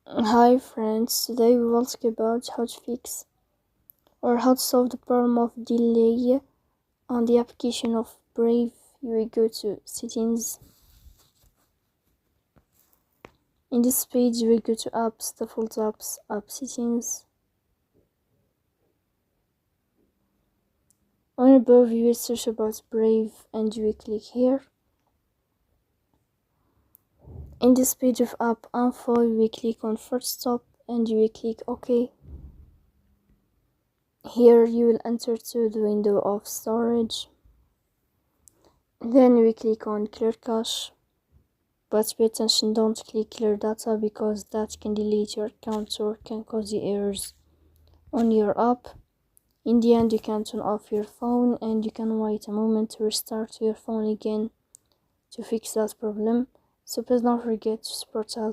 Hi friends, today we will talk about how to fix or how to solve the problem of delay on the application of Brave. You will go to settings. In this page you will go to apps, default apps, app settings. On above you will search about Brave and you will click here. In this page of app info you will click on first stop and you will click OK. Here you will enter to the window of storage. Then we click on clear cache, but pay attention, don't click clear data because that can delete your account or can cause you errors on your app. In the end you can turn off your phone and you can wait a moment to restart your phone again to fix that problem. So please don't forget to support us.